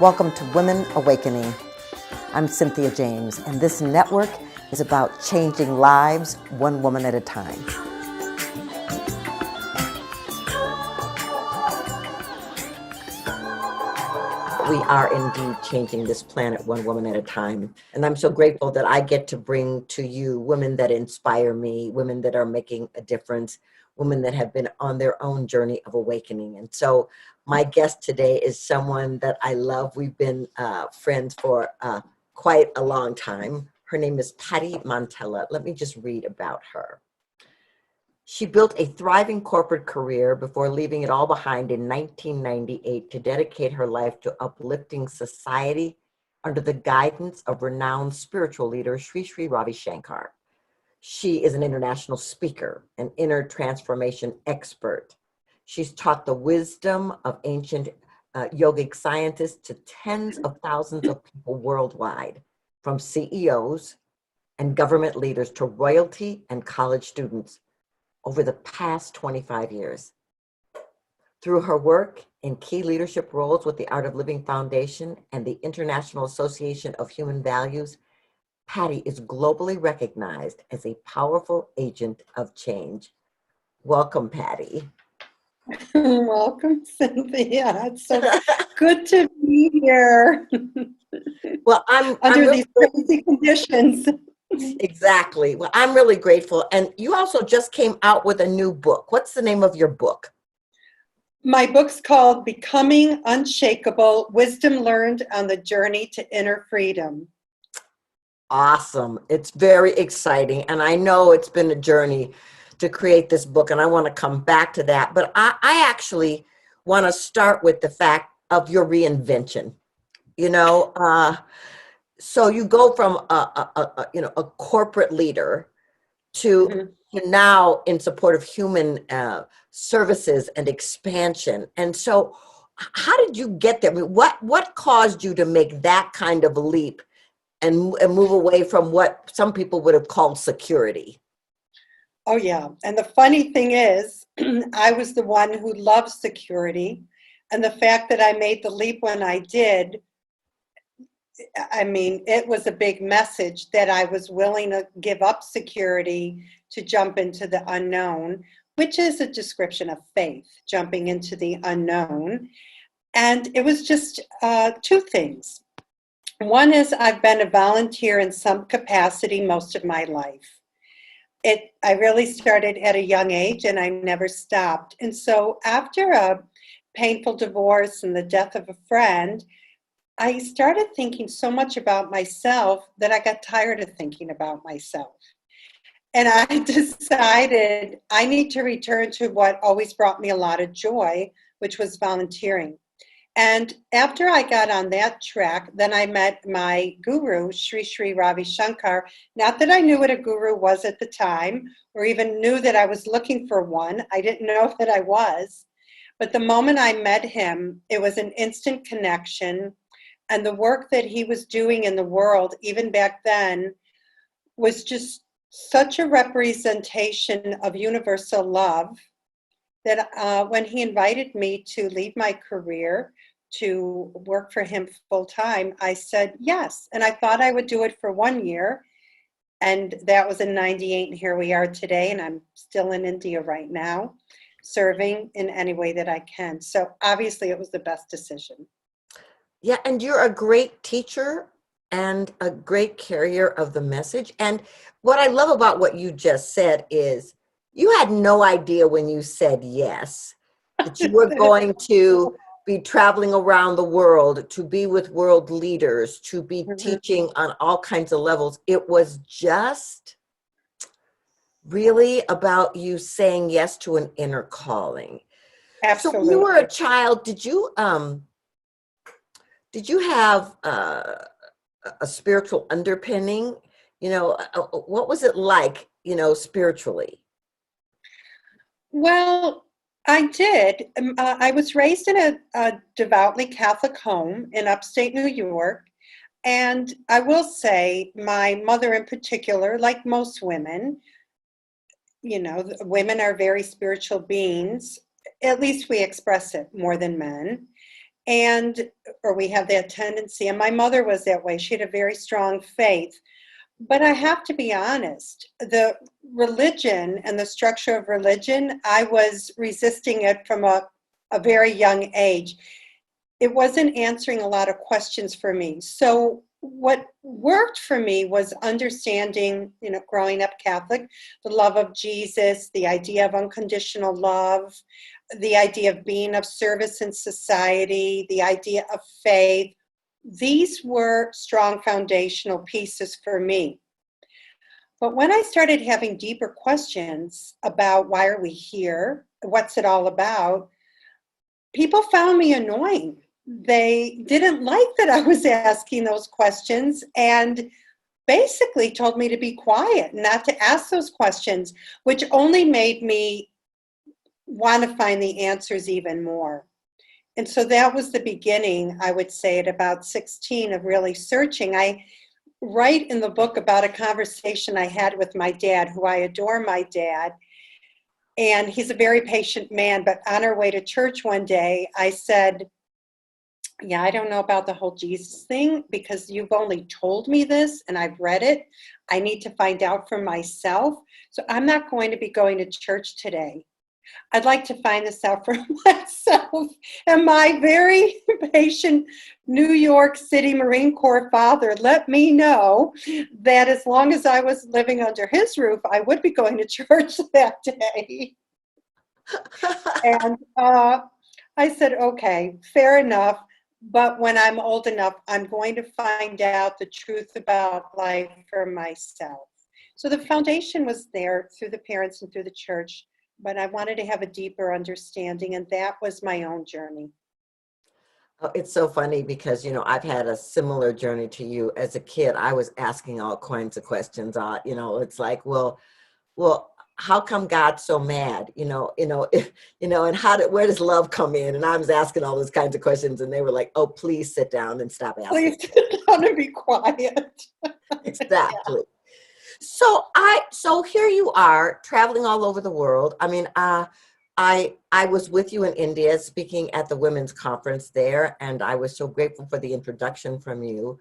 Welcome to Women Awakening. I'm Cynthia James, and this network is about changing lives one woman at a time. We are indeed changing this planet one woman at a time. And I'm so grateful that I get to bring to you women that inspire me, women that are making a difference, women that have been on their own journey of awakening. And so my guest today is someone that I love. We've been friends for quite a long time. Her name is Patti Montella. Let me just read about her. She built a thriving corporate career before leaving it all behind in 1998 to dedicate her life to uplifting society under the guidance of renowned spiritual leader Sri Sri Ravi Shankar. She is an international speaker, an inner transformation expert. She's taught the wisdom of ancient yogic scientists to tens of thousands of people worldwide, from CEOs and government leaders to royalty and college students over the past 25 years. Through her work in key leadership roles with the Art of Living Foundation and the International Association of Human Values, Patti is globally recognized as a powerful agent of change. Welcome, Patti. Welcome, Cynthia. It's so good to be here. Well, I'm under really these crazy conditions. Exactly. Well, I'm really grateful. And you also just came out with a new book. What's the name of your book? My book's called Becoming Unshakable, Wisdom Learned on the Journey to Inner Freedom. Awesome. It's very exciting. And I know it's been a journey to create this book, and I want to come back to that. But I actually want to start with the fact of your reinvention. So you go from a corporate leader to now in support of human services and expansion. And so, how did you get there? I mean, what caused you to make that kind of a leap and move away from what some people would have called security? Oh, yeah. And the funny thing is, I was the one who loved security. And the fact that I made the leap when I did, I mean, it was a big message that I was willing to give up security to jump into the unknown, which is a description of faith, jumping into the unknown. And it was just two things. One is I've been a volunteer in some capacity most of my life. I really started at a young age and I never stopped. And so after a painful divorce and the death of a friend, I started thinking so much about myself that I got tired of thinking about myself. And I decided I need to return to what always brought me a lot of joy, which was volunteering. And after I got on that track, then I met my guru, Sri Sri Ravi Shankar. Not that I knew what a guru was at the time, or even knew that I was looking for one. I didn't know that I was. But the moment I met him, it was an instant connection. And the work that he was doing in the world, even back then, was just such a representation of universal love that when he invited me to leave my career to work for him full time, I said yes. And I thought I would do it for 1 year. And that was in 98. And here we are today. And I'm still in India right now, serving in any way that I can. So obviously it was the best decision. Yeah, and you're a great teacher and a great carrier of the message. And what I love about what you just said is you had no idea when you said yes that you were going to be traveling around the world, to be with world leaders, to be teaching on all kinds of levels. It was just really about you saying yes to an inner calling. Absolutely. So when you were a child, did you have a spiritual underpinning? What was it like, spiritually? Well, I did. I was raised in a devoutly Catholic home in upstate New York. And I will say, my mother in particular, like most women, women are very spiritual beings. At least we express it more than men. And, or we have that tendency. And my mother was that way. She had a very strong faith. But I have to be honest, the religion and the structure of religion, I was resisting it from a very young age. It wasn't answering a lot of questions for me. So what worked for me was understanding, growing up Catholic, the love of Jesus, the idea of unconditional love, the idea of being of service in society, the idea of faith. These were strong foundational pieces for me. But when I started having deeper questions about why are we here, what's it all about, people found me annoying. They didn't like that I was asking those questions and basically told me to be quiet, not to ask those questions, which only made me want to find the answers even more. And so that was the beginning, I would say, at about 16 of really searching. I write in the book about a conversation I had with my dad, who I adore my dad. And he's a very patient man, but on our way to church one day, I said, yeah, I don't know about the whole Jesus thing because you've only told me this and I've read it. I need to find out for myself. So I'm not going to be going to church today. I'd like to find this out for myself. And my very patient New York City Marine Corps father let me know that as long as I was living under his roof, I would be going to church that day. And I said, okay, fair enough. But when I'm old enough, I'm going to find out the truth about life for myself. So the foundation was there through the parents and through the church, but I wanted to have a deeper understanding, and that was my own journey. Oh, it's so funny because, I've had a similar journey to you. As a kid, I was asking all kinds of questions. It's like, well, how come God's so mad? And where does love come in? And I was asking all those kinds of questions, and they were like, "Oh, please sit down and stop asking." Please sit down and be quiet. Exactly. So here you are traveling all over the world. I mean, I was with you in India speaking at the women's conference there, and I was so grateful for the introduction from you.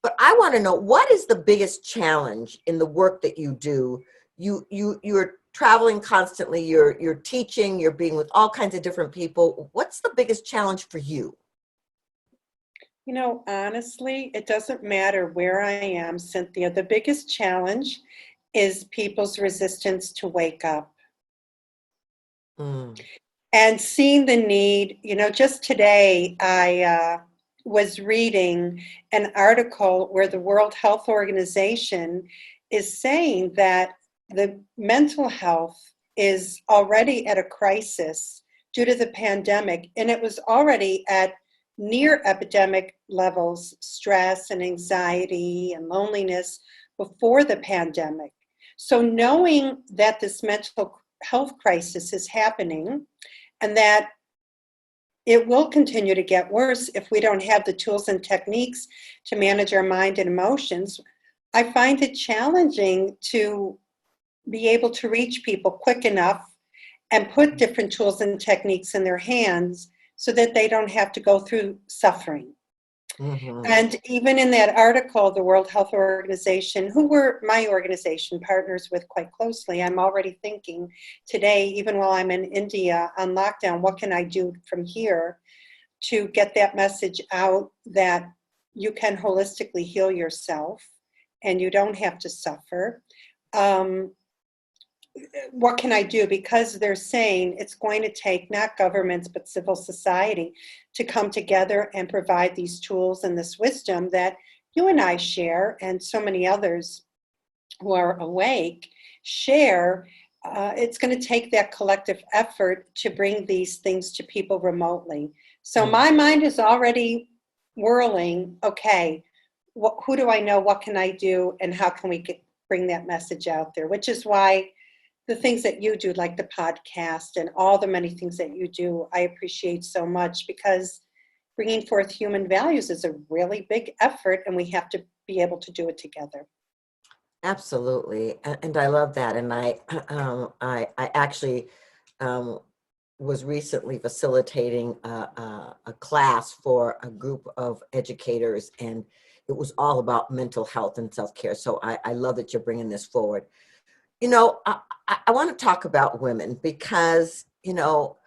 But I want to know, what is the biggest challenge in the work that you do? You're traveling constantly, you're teaching, you're being with all kinds of different people. What's the biggest challenge for you? Honestly, it doesn't matter where I am, Cynthia. The biggest challenge is people's resistance to wake up. Mm. And seeing the need, just today I was reading an article where the World Health Organization is saying that the mental health is already at a crisis due to the pandemic, and it was already at near epidemic levels, stress and anxiety and loneliness before the pandemic. So knowing that this mental health crisis is happening and that it will continue to get worse if we don't have the tools and techniques to manage our mind and emotions, I find it challenging to be able to reach people quick enough and put different tools and techniques in their hands so that they don't have to go through suffering. Mm-hmm. And even in that article, the World Health Organization, who were my organization partners with quite closely, I'm already thinking today, even while I'm in India on lockdown, what can I do from here to get that message out that you can holistically heal yourself and you don't have to suffer. What can I do? Because they're saying it's going to take not governments, but civil society to come together and provide these tools and this wisdom that you and I share, and so many others who are awake share. It's going to take that collective effort to bring these things to people remotely. So my mind is already whirling. Okay, who do I know? What can I do? And how can we bring that message out there? Which is why the things that you do, like the podcast and all the many things that you do, I appreciate so much, because bringing forth human values is a really big effort, and we have to be able to do it together. Absolutely, and I love that. And I actually, um, was recently facilitating a class for a group of educators, and it was all about mental health and self-care. So I love that you're bringing this forward. You know, I want to talk about women because, you know,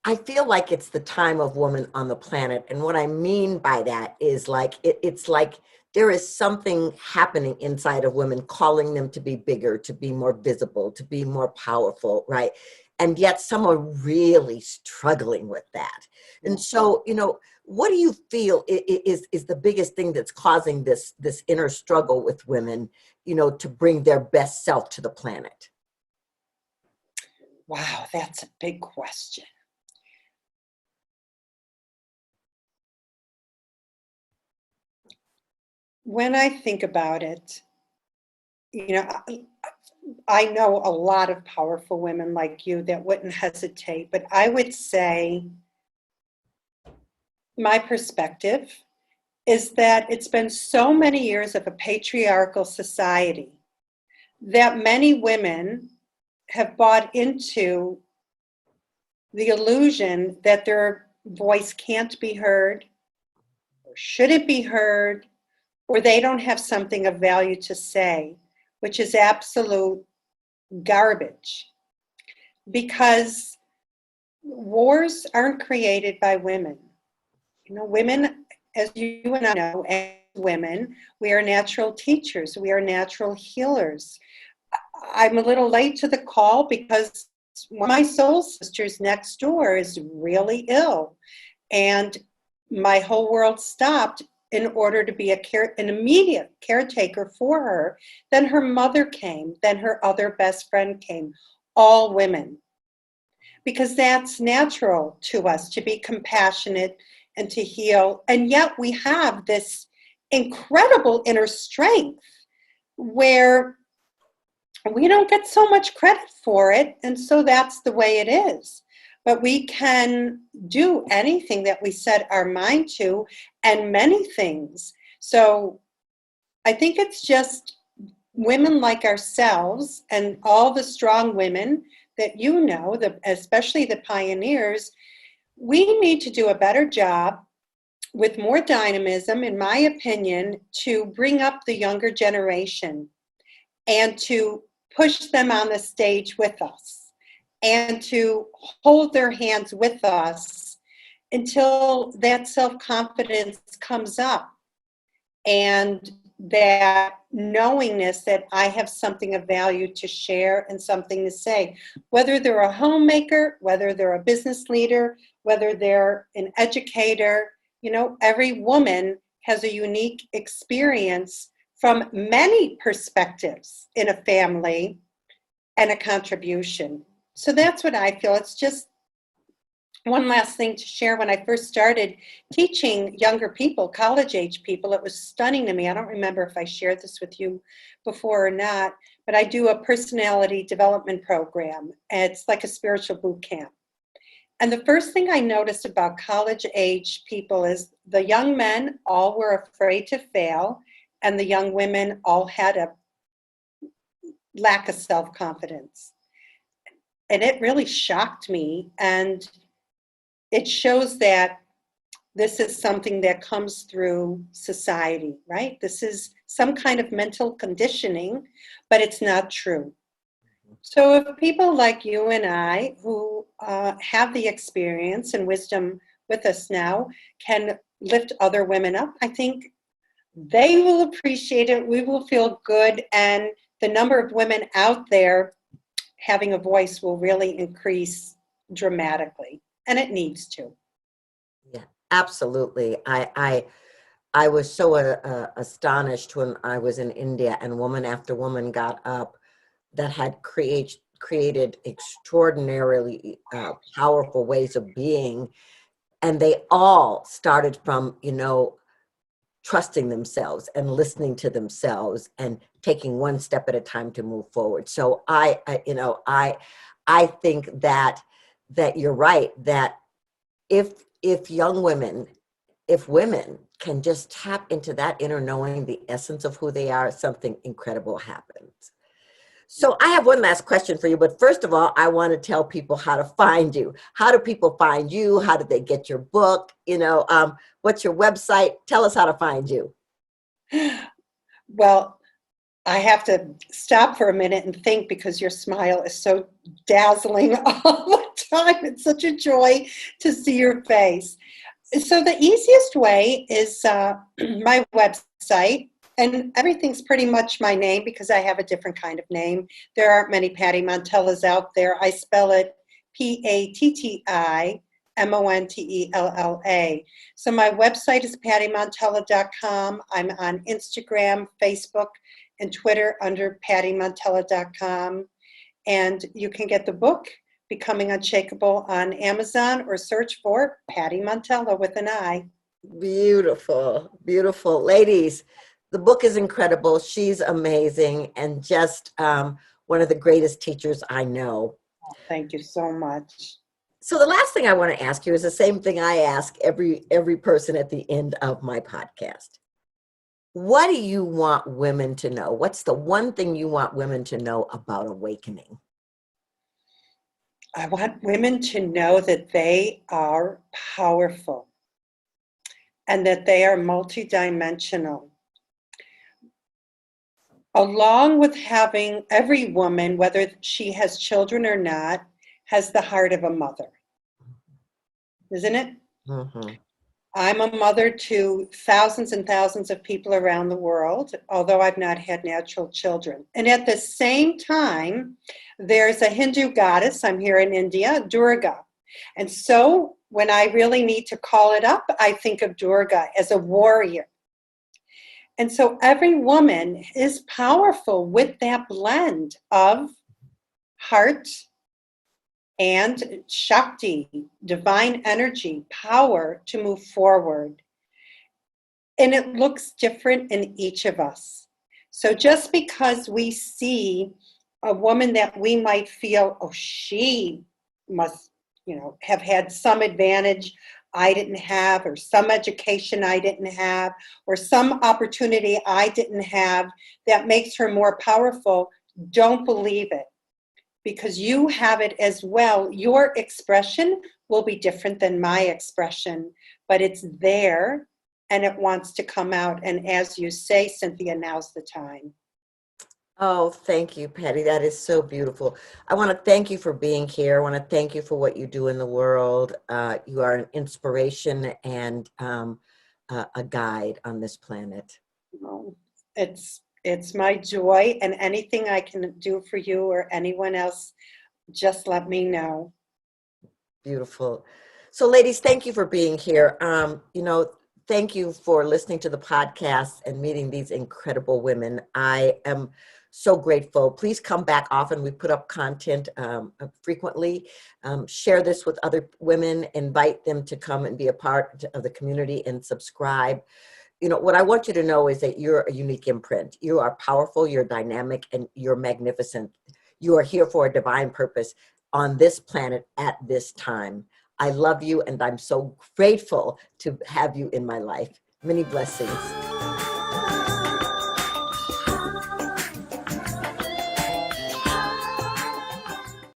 I feel like it's the time of woman on the planet. And what I mean by that is like, it's like there is something happening inside of women calling them to be bigger, to be more visible, to be more powerful, right? And yet some are really struggling with that. And so, you know, what do you feel is the biggest thing that's causing this inner struggle with women, you know, to bring their best self to the planet? Wow, that's a big question. When I think about it, you know, I know a lot of powerful women like you that wouldn't hesitate, but I would say my perspective is that it's been so many years of a patriarchal society that many women have bought into the illusion that their voice can't be heard or shouldn't be heard, or they don't have something of value to say, which is absolute garbage. Because wars aren't created by women. You know, women, as you and I know, as women, we are natural teachers, we are natural healers. I'm a little late to the call because one of my soul sisters next door is really ill. And my whole world stopped in order to be an immediate caretaker for her. Then her mother came, then her other best friend came, all women. Because that's natural to us to be compassionate and to heal. And yet we have this incredible inner strength where we don't get so much credit for it. And so that's the way it is. But we can do anything that we set our mind to, and many things. So I think it's just women like ourselves and all the strong women that you know, especially the pioneers. We need to do a better job with more dynamism, in my opinion, to bring up the younger generation and to push them on the stage with us and to hold their hands with us until that self-confidence comes up and that knowingness that I have something of value to share and something to say, whether they're a homemaker, whether they're a business leader, whether they're an educator. You know, every woman has a unique experience from many perspectives in a family and a contribution. So that's what I feel. It's just one last thing to share. When I first started teaching younger people, college age people, it was stunning to me. I don't remember if I shared this with you before or not, but I do a personality development program. It's like a spiritual boot camp. And the first thing I noticed about college age people is the young men all were afraid to fail, and the young women all had a lack of self-confidence. And it really shocked me. And it shows that this is something that comes through society, right? This is some kind of mental conditioning, but it's not true. So if people like you and I, who have the experience and wisdom with us now, can lift other women up, I think they will appreciate it. We will feel good. And the number of women out there having a voice will really increase dramatically. And it needs to. Yeah, absolutely. I was so astonished when I was in India and woman after woman got up that had created extraordinarily powerful ways of being, and they all started from, you know, trusting themselves and listening to themselves and taking one step at a time to move forward. So you know, I think that you're right, that if young women, if women can just tap into that inner knowing, the essence of who they are, something incredible happens. So I have one last question for you, but first of all, I want to tell people how to find you. How do people find you? How do they get your book? What's your website? Tell us how to find you. Well, I have to stop for a minute and think because your smile is so dazzling all the time. It's such a joy to see your face. So the easiest way is my website, and everything's pretty much my name because I have a different kind of name. There aren't many Patti Montellas out there. I spell it PattiMontella. So my website is PattiMontella.com. I'm on Instagram, Facebook, and Twitter under PattiMontella.com. And you can get the book, Becoming Unshakable, on Amazon, or search for Patti Montella with an I. Beautiful, beautiful. Ladies, the book is incredible. She's amazing and just one of the greatest teachers I know. Thank you so much. So the last thing I want to ask you is the same thing I ask every person at the end of my podcast. What do you want women to know? What's the one thing you want women to know about awakening? I want women to know that they are powerful and that they are multidimensional. Along with having every woman, whether she has children or not, has the heart of a mother. Isn't it? Mm-hmm. I'm a mother to thousands and thousands of people around the world, although I've not had natural children. And at the same time, there's a Hindu goddess, I'm here in India, Durga. And so when I really need to call it up, I think of Durga as a warrior. And so every woman is powerful with that blend of heart and Shakti, divine energy, power to move forward. And it looks different in each of us. So just because we see a woman that we might feel, oh, she must, have had some advantage I didn't have, or some education I didn't have, or some opportunity I didn't have that makes her more powerful, don't believe it. Because you have it as well. Your expression will be different than my expression, but it's there and it wants to come out. And as you say, Cynthia, now's the time. Oh, thank you, Patti. That is so beautiful. I want to thank you for being here. I want to thank you for what you do in the world. You are an inspiration and a guide on this planet. Oh, it's my joy, and anything I can do for you or anyone else, just let me know. Beautiful. So, ladies, thank you for being here. Thank you for listening to the podcast and meeting these incredible women. I am so grateful. Please come back often. We put up content frequently. Share this with other women. Invite them to come and be a part of the community and subscribe. What I want you to know is that you're a unique imprint. You are powerful, you're dynamic, and you're magnificent. You are here for a divine purpose on this planet at this time. I love you, and I'm so grateful to have you in my life. Many blessings.